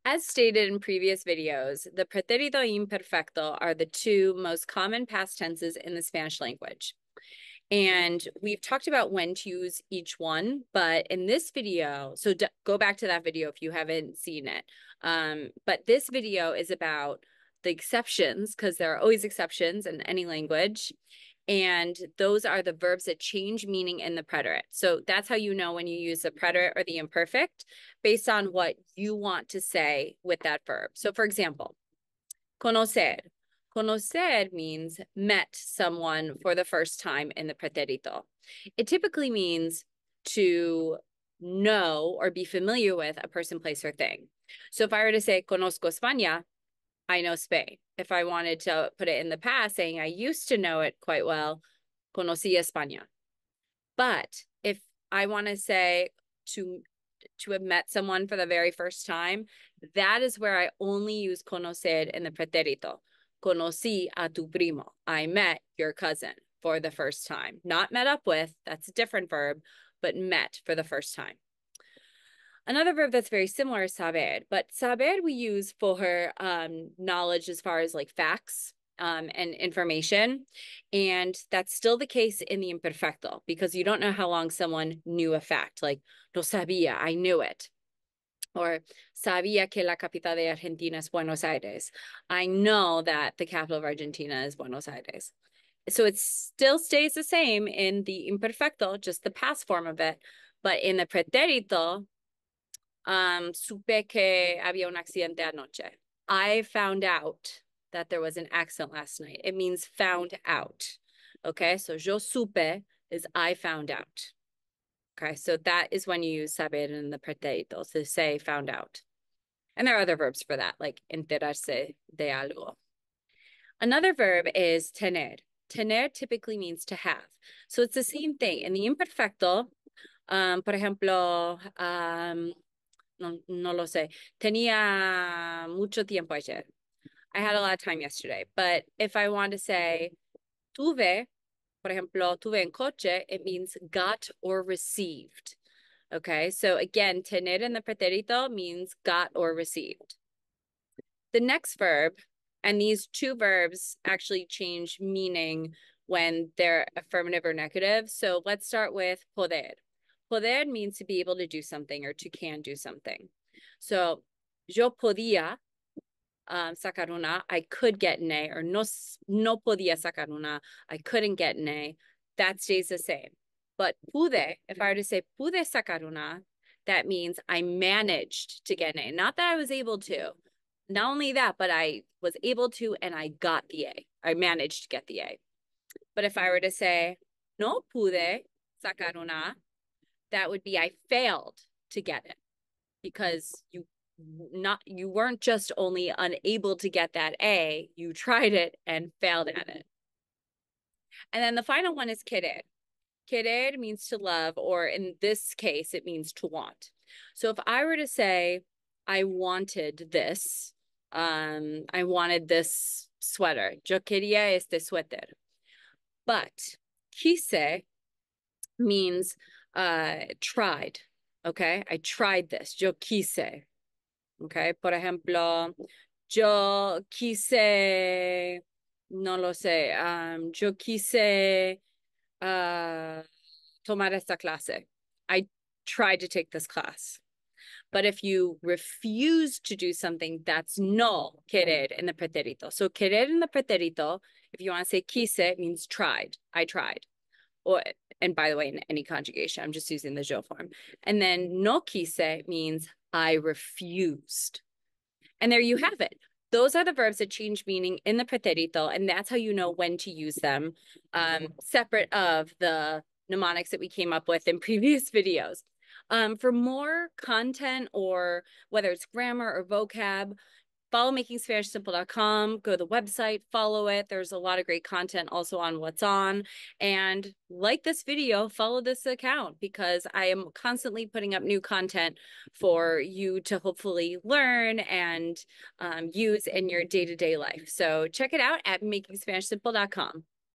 As stated in previous videos, the pretérito y imperfecto are the two most common past tenses in the Spanish language. And we've talked about when to use each one, but in this video, so go back to that video if you haven't seen it. But this video is about the exceptions, because there are always exceptions in any language. And those are the verbs that change meaning in the preterit. So that's how you know when you use the preterit or the imperfect based on what you want to say with that verb. So for example, conocer. Conocer means met someone for the first time in the preterito. It typically means to know or be familiar with a person, place, or thing. So if I were to say conozco España, I know Spain. If I wanted to put it in the past, saying I used to know it quite well, conocí España. But if I want to say to have met someone for the very first time, that is where I only use conocer in the pretérito. Conocí a tu primo. I met your cousin for the first time. Not met up with, that's a different verb, but met for the first time. Another verb that's very similar is saber, but saber we use for knowledge as far as like facts and information. And that's still the case in the imperfecto because you don't know how long someone knew a fact, like lo sabía, I knew it. Or sabía que la capital de Argentina es Buenos Aires. I know that the capital of Argentina is Buenos Aires. So it still stays the same in the imperfecto, just the past form of it. But in the pretérito, supe que había un accidente anoche. I found out that there was an accident last night. It means found out. Okay, so yo supe is I found out. Okay, so that is when you use saber in the pretérito, to say found out. And there are other verbs for that, like enterarse de algo. Another verb is tener. Tener typically means to have. So it's the same thing. In the imperfecto, por ejemplo, no lo sé. Tenía mucho tiempo ayer. I had a lot of time yesterday. But if I want to say tuve, por ejemplo, tuve en coche, it means got or received. Okay, so again, tener in the pretérito means got or received. The next verb, and these two verbs actually change meaning when they're affirmative or negative. So let's start with poder. Poder means to be able to do something or to can do something. So yo podía sacar una, I could get an A, or no podía sacar una, I couldn't get an A. That stays the same. But pude, if I were to say pude sacar una, that means I managed to get an A. Not that I was able to. Not only that, but I was able to and I got the A. I managed to get the A. But if I were to say no pude sacar una, that would be I failed to get it because you weren't just only unable to get that A, you tried it and failed at it. And then the final one is querer. Querer means to love, or in this case, it means to want. So if I were to say, I wanted this, I wanted this sweater. Yo quería este suéter. But quise means tried. Okay, I tried this. Yo quise. Okay, por ejemplo, yo quise, no lo sé, yo quise tomar esta clase. I tried to take this class. But if you refuse to do something, that's no querer in the pretérito. So querer in the pretérito, if you want to say quise, it means tried. I tried. Or, and by the way, in any conjugation, I'm just using the yo form. And then no quise means I refused. And there you have it. Those are the verbs that change meaning in the pretérito, and that's how you know when to use them, separate of the mnemonics that we came up with in previous videos. For more content, or whether it's grammar or vocab, follow makingspanishsimple.com, go to the website, follow it. There's a lot of great content also on What's On. And like this video, follow this account because I am constantly putting up new content for you to hopefully learn and use in your day-to-day life. So check it out at makingspanishsimple.com.